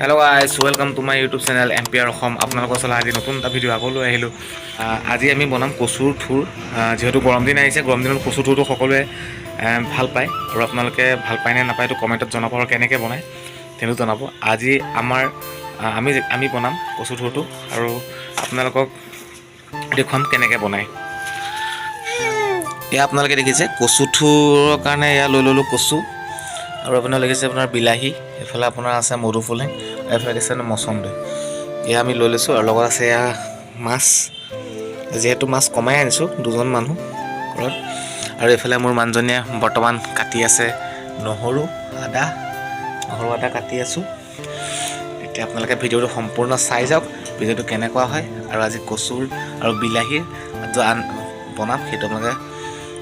Hello' guys welcome to my YouTube channel ampere Assam. আপোনালোকৰ চলা আজি নতুন এটা ভিডিঅ' আকৌ লৈ আহিলোঁ। আজি আমি বনাম কচুৰ থুৰ। যিহেতু গৰম দিন আহিছে, গৰম দিনত কচুৰ থুৰটো সকলোৱে ভাল পায় আৰু আপোনালোকে ভাল পায় নে নাপায় এইটো কমেণ্টত জনাব আৰু কেনেকৈ বনায় সেইটো জনাব। আজি আমি বনাম কচুৰ থুৰটো আৰু আপোনালোকক দেখুৱাম কেনেকৈ বনায়। এয়া আপোনালোকে দেখিছে কচু থুৰৰ কাৰণে এয়া লৈ ল'লোঁ কচু আৰু আপোনাৰ লাগিছে আপোনাৰ বিলাহী, এইফালে আপোনাৰ আছে মধুফুলেং, এইফালে দিছে মচন্দৈ। এয়া আমি লৈ লৈছোঁ আৰু লগত আছে এয়া মাছ, যিহেতু মাছ কমাই আনিছোঁ দুজন মানুহ ঘৰত। আৰু এইফালে মোৰ মানুহজনীয়ে বৰ্তমান কাটি আছে নহৰু আদা কাটি আছোঁ। এতিয়া আপোনালোকে ভিডিঅ'টো সম্পূৰ্ণ চাই যাওক, ভিডিঅ'টো কেনেকুৱা হয় আৰু আজি কচুৰ আৰু বিলাহীৰ বনাম সেইটো আপোনালোকে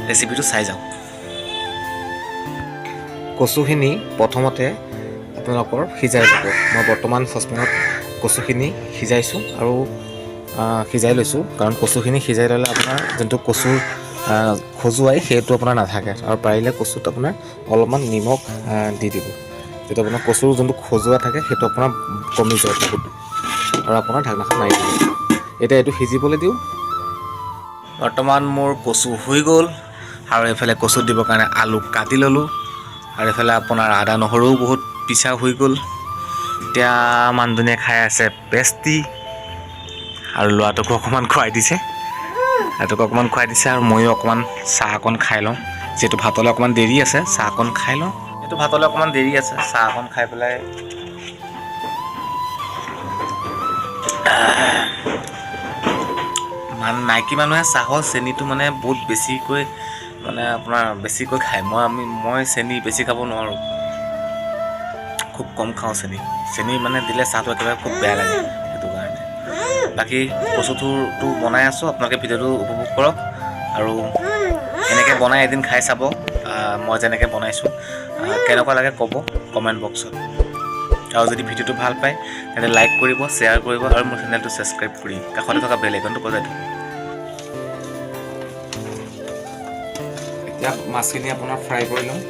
ৰেচিপিটো চাই যাওক। কচুখিনি প্ৰথমতে আপোনালোকৰ সিজাই ল'ব। মই বৰ্তমান চচপেনত কচুখিনি সিজাইছোঁ আৰু সিজাই লৈছোঁ, কাৰণ কচুখিনি সিজাই ল'লে আপোনাৰ যোনটো কচুৰ খজুৱাই সেইটো আপোনাৰ নাথাকে। আৰু পাৰিলে কচুত আপোনাৰ অলপমান নিমখ দি দিব, তেতিয়া আপোনাৰ কচুৰ যোনটো খজুৱা থাকে সেইটো আপোনাৰ কমি যায় বহুত। আৰু আপোনাৰ ঢাকনাখন মাৰি দিব। এতিয়া এইটো সিজিবলৈ দিওঁ। বৰ্তমান মোৰ কচু হৈ গ'ল আৰু এইফালে কচুত দিবৰ কাৰণে আলু কাটি ল'লোঁ আৰু এইফালে আপোনাৰ আদা নহৰুও বহুত পিছা হৈ গ'ল। এতিয়া মানুহজনীয়ে খাই আছে পেষ্টি আৰু ল'ৰাটোকো অকণমান খুৱাই দিছে আৰু ময়ো অকণমান চাহ অকণ খাই লওঁ, যিহেতু ভাতলৈ অকণমান দেৰি আছে। চাহ অকণ খাই লওঁ, চাহ অকণ খাই পেলাই মাইকী মানুহে চাহৰ চেনিটো মানে বহুত বেছিকৈ খায়। মই চেনি বেছি খাব নোৱাৰোঁ, খুব কম খাওঁ চেনি মানে দিলে চাহটো একেবাৰে খুব বেয়া লাগে, সেইটো কাৰণে। বাকী কচু থুৰটো বনাই আছোঁ, আপোনালোকে ভিডিঅ'টো উপভোগ কৰক আৰু এনেকৈ বনাই এদিন খাই চাব। মই যেনেকৈ বনাইছোঁ কেনেকুৱা লাগে ক'ব কমেণ্ট বক্সত। আৰু যদি ভিডিঅ'টো ভাল পায় তেন্তে লাইক কৰিব, শ্বেয়াৰ কৰিব আৰু মোৰ চেনেলটো ছাবস্ক্ৰাইব কৰি কাষতে থকা বেল আইকনটো বজাই থ'ব। এতিয়া মাছখিনি আপোনাৰ ফ্ৰাই কৰি লওঁ।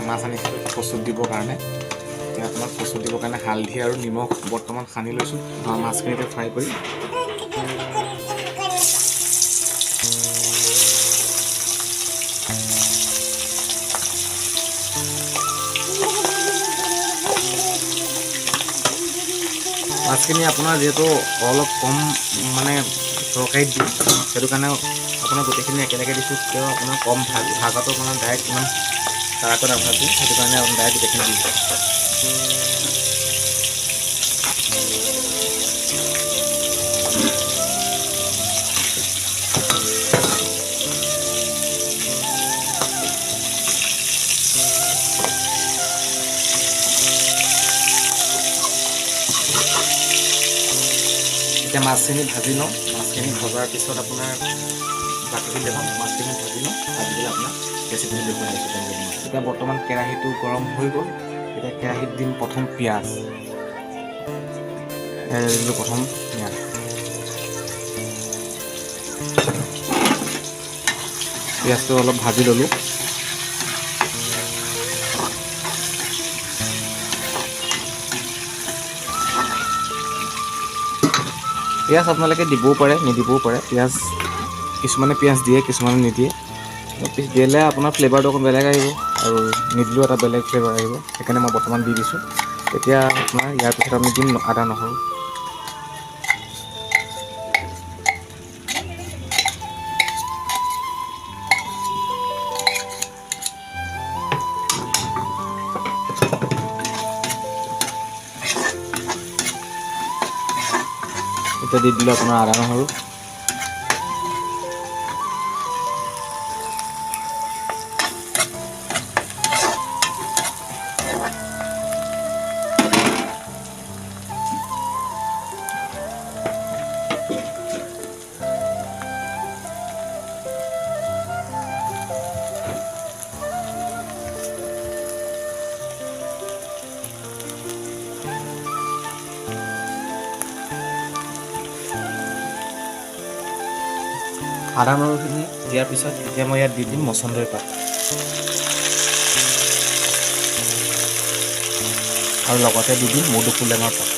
মাছ আনিছিলোঁ কচুত দিবৰ কাৰণে। এতিয়া আপোনাৰ কচুত দিবৰ কাৰণে হালধি আৰু নিমখ বৰ্তমান সানি লৈছোঁ। মাছখিনি এতিয়া ফ্ৰাই কৰি মাছখিনি আপোনাৰ যিহেতু অলপ কম মানে তৰকাৰীত দিওঁ, সেইটো কাৰণে আপোনাৰ গোটেইখিনি একেলগে দিছোঁ। কিয় আপোনাৰ কম ভাগাটো আপোনাৰ ডাইৰেক্ট ইমান কাৰাকৈ নাভাজোঁ, সেইটো কাৰণে আপোনাৰ ডাইৰেক্ট গোটেইখিনি দি দিছোঁ। এতিয়া মাছখিনি ভাজি লওঁ। মাছখিনি ভজাৰ পিছত আপোনাৰ বাকীখিনি দেখাম। মাছখিনি ভাজি লওঁ, ভাজি পেলাই আপোনাক ৰেচিপিটো দেখুৱাই আছোঁ কেনেকৈ বনাওঁ। এতিয়া বৰ্তমান কেৰাহীটো গৰম হৈ গ'ল। এতিয়া কেৰাহীত দিম প্ৰথম পিঁয়াজ। পিঁয়াজটো অলপ ভাজি ল'লোঁ। পিঁয়াজ আপোনালোকে দিবও পাৰে নিদিবও পাৰে। কিছুমানে পিঁয়াজ দিয়ে, কিছুমানে নিদিয়ে। দিলে আপোনাৰ ফ্লেভাৰটো অকণ বেলেগ আহিব আৰু নিদিলেও এটা বেলেগ ফ্লেভাৰ আহিব, সেইকাৰণে মই বৰ্তমান দি দিছোঁ। এতিয়া আপোনাৰ ইয়াৰ পিছত আমি দিম আদা নহৰু। এতিয়া দি দিলোঁ আপোনাৰ আদা নহৰু। আদা নহৰুখিনি দিয়াৰ পিছত এতিয়া মই ইয়াত দি দিম মচন্দৰী পাত। আৰু লগতে দি দিম মধুসোলেঙৰ পাত।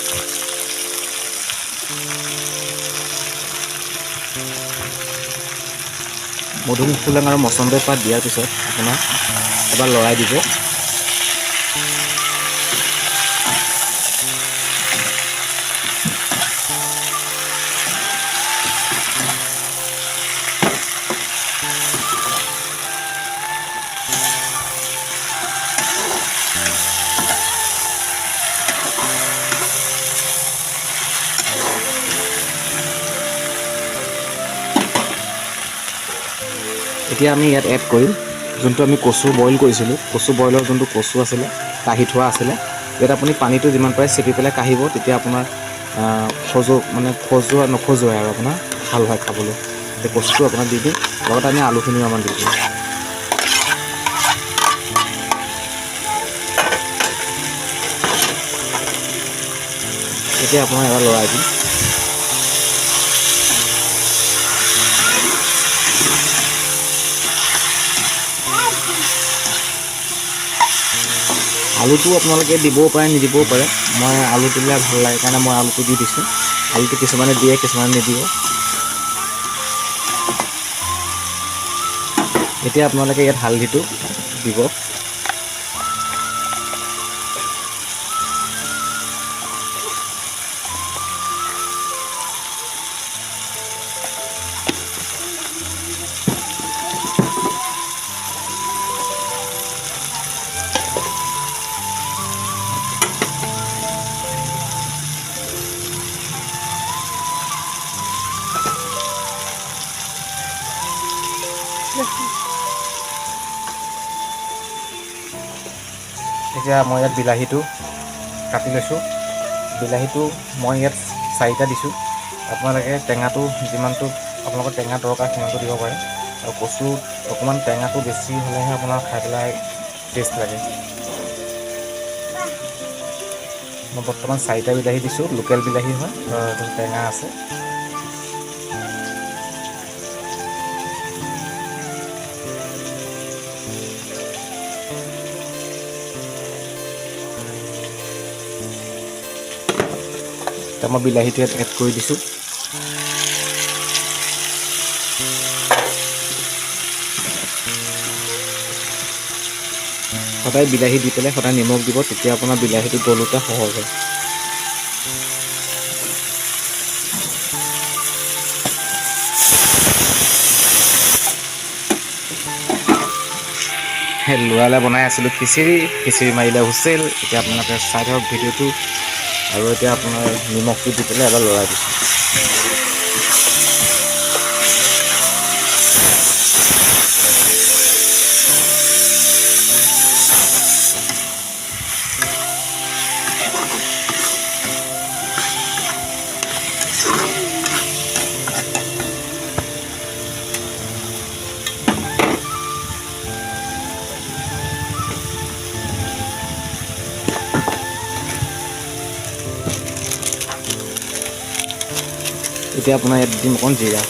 মধুসোলেং আৰু মচন্দৰ পাত দিয়াৰ পিছত আপোনাৰ এবাৰ লৰাই দিব। এতিয়া আমি ইয়াত এড কৰিম যোনটো আমি কচু বইল কৰিছিলোঁ, কচু বইলৰ যোনটো কচু আছিলে কাঢ়ি থোৱা আছিলে। ইয়াত আপুনি পানীটো যিমান পাৰে চেপি পেলাই কাঢ়িব, তেতিয়া আপোনাৰ নখজুৱাই আৰু আপোনাৰ ভাল হয় খাবলৈ। এতিয়া কচুটো আপোনাক দি দিম, লগতে আমি আলুখিনিও অকণমান দি দিম। এতিয়া আপোনাৰ এবাৰ লৰাই দিম। আলুটো আপোনালোকে দিবও পাৰে নিদিবও পাৰে, মই আলু দিলে ভাল লাগে কাৰণে মই আলুটো দি দিছোঁ। আলুটো কিছুমানে দিয়ে কিছুমানে নিদিয়ে। এতিয়া আপোনালোকে ইয়াত হালধিটো দিব। এতিয়া মই ইয়াত বিলাহীটো কাটি লৈছোঁ। বিলাহীটো মই ইয়াত 4টা দিছোঁ। আপোনালোকে টেঙাটো যিমানটো আপোনালোকৰ টেঙা দৰকাৰ সিমানটো দিব পাৰে। আৰু কচু অকণমান টেঙাটো বেছি হ'লেহে আপোনাৰ খাই পেলাই টেষ্ট লাগে। মই বৰ্তমান 4টা বিলাহী দিছোঁ, লোকেল বিলাহী হয়, টেঙা আছে। এতিয়া মই বিলাহীটো ইয়াত এড কৰি দিছোঁ। সদায় বিলাহী দি পেলাই সদায় নিমখ দিব, তেতিয়া আপোনাৰ বিলাহীটো গলোতে সহজ হয়। ল'ৰালে বনাই আছিলোঁ খিচিৰি মাৰিলে হুইচেল। এতিয়া আপোনালোকে চাই থাকক ভিডিঅ'টো। আৰু এতিয়া আপোনাৰ নিমখটো দি পেলাই এবাৰ লৰাই দিছোঁ। এতিয়া আপোনাৰ ইয়াত দিম অকণ জিৰা।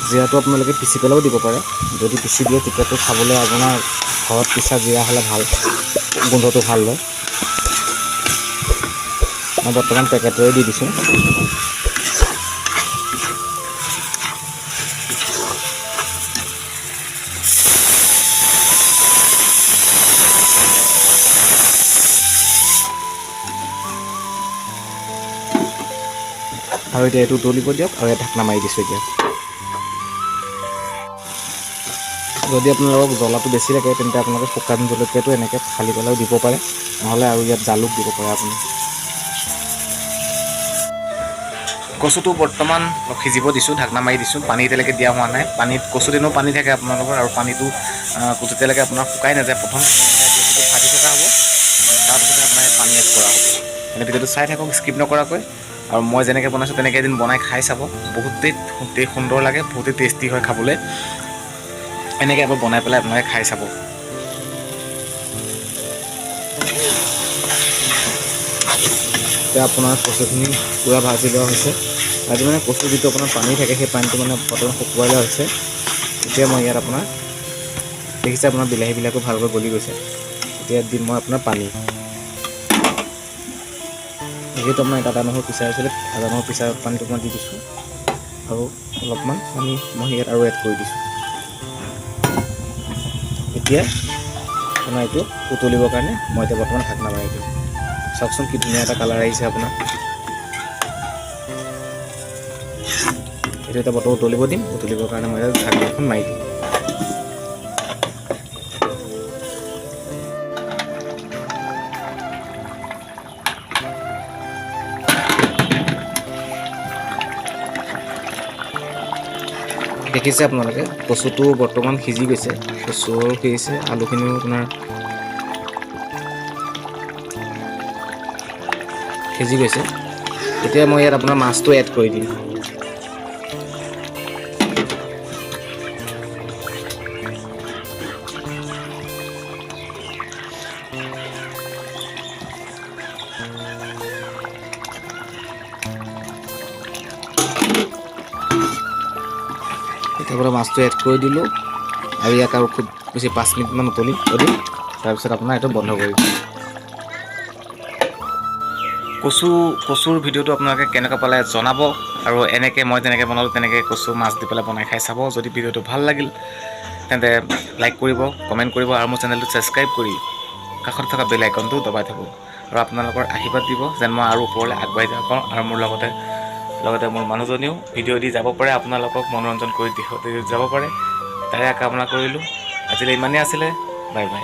জিৰাটো আপোনালোকে পিচি পেলাইও দিব পাৰে। যদি পিচি দিয়ে তেতিয়াতো খাবলৈ আপোনাৰ ঘৰত পিচা জিৰা হ'লে ভাল, গোন্ধটো ভাল লয়। মই বৰ্তমান পেকেটৰে দি দিছোঁ। আৰু এতিয়া এইটো উতলিব দিয়ক, আৰু ইয়াত ঢাকনা মাৰি দিছোঁ। এতিয়া যদি আপোনালোকক জ্বলাটো বেছি লাগে তেন্তে আপোনালোকে শুকান জলকীয়াটো এনেকৈ ফালি পেলাইও দিব পাৰে, নহ'লে আৰু ইয়াত জালুক দিব পাৰে আপুনি। কচুটো বৰ্তমান সিজিব দিছোঁ, ঢাকনা মাৰি দিছোঁ। পানী এতিয়ালৈকে দিয়া হোৱা নাই। পানীত কচু দিনো পানী থাকে আপোনালোকৰ, আৰু পানীটো যেতিয়ালৈকে আপোনাৰ শুকাই নাযায় প্ৰথম কচুটো ভাজি থকা হ'ব, তাৰপিছতে আপোনাৰ পানী এড কৰা হ'ব। এনে ভিডিঅ'টো চাই থাকক স্কিপ নকৰাকৈ। আৰু মই যেনেকৈ বনাইছোঁ তেনেকৈ এদিন বনাই খাই চাব, বহুতেই সুন্দৰ লাগে, বহুতেই টেষ্টি হয় খাবলৈ। এনেকৈ এবাৰ বনাই পেলাই আপোনালোকে খাই চাব। এতিয়া আপোনাৰ কচুখিনি পূৰা ভাজি লোৱা হৈছে। ভাজি মানে কচু যিটো আপোনাৰ পানী থাকে সেই পানীটো মানে বৰ্তমান শুকুৱাই লোৱা হৈছে। এতিয়া মই ইয়াত আপোনাৰ দেখিছে আপোনাৰ বিলাহীবিলাকো ভালকৈ গলি গৈছে। এতিয়া দিম মই আপোনাৰ পানী। যিহেতু আপোনাৰ আদা নহৰু পিছা হৈছিলে, আদা নহৰু পিছা পানীটো মই দি দিছোঁ আৰু অলপমান পানী মই ইয়াত আৰু এড কৰি দিছোঁ। এতিয়া আপোনাৰ এইটো উতলিবৰ কাৰণে মই এতিয়া বৰ্তমান ঢাকনা মাৰি দিম। চাওকচোন কি ধুনীয়া এটা কালাৰ আহিছে আপোনাৰ। এইটো এতিয়া বৰ্তমান উতলিব দিম। উতলিবৰ কাৰণে মই ঢাকনাখন মাৰি দিম। দেখিছে আপোনালোকে কচুটো বৰ্তমান সিজি গৈছে। কচুও সিজিছে, আলুখিনিও আপোনাৰ সিজি গৈছে। এতিয়া মই ইয়াত আপোনাৰ মাছটো এড কৰি দিম। এতিয়া পৰা মাছটো এড কৰি দিলোঁ আৰু ইয়াক আৰু খুব বেছি 5 মিনিটমান উতলিম। তাৰপিছত আপোনাৰ এইটো বন্ধ কৰি দিম। কচুৰ ভিডিঅ'টো আপোনালোকে কেনেকুৱা পালে জনাব আৰু এনেকৈ মই যেনেকৈ বনালোঁ তেনেকৈ কচু মাছ দি পেলাই বনাই খাই চাব। যদি ভিডিঅ'টো ভাল লাগিল তেন্তে লাইক কৰিব, কমেণ্ট কৰিব আৰু মোৰ চেনেলটো ছাবস্ক্ৰাইব কৰি কাষত থকা বেল আইকনটো দবাই থ'ব আৰু আপোনালোকৰ আশীৰ্বাদ দিব যেন মই আৰু ওপৰলৈ আগবাঢ়ি যাব পাৰোঁ আৰু মোৰ লগতে মোৰ মানুহজনীও ভিডিঅ' দি যাব পাৰে, আপোনালোকক মনোৰঞ্জন কৰি যাব পাৰে। তাৰে কামনা কৰিলোঁ। আজিলৈ ইমানেই আছিলে। Bye bye.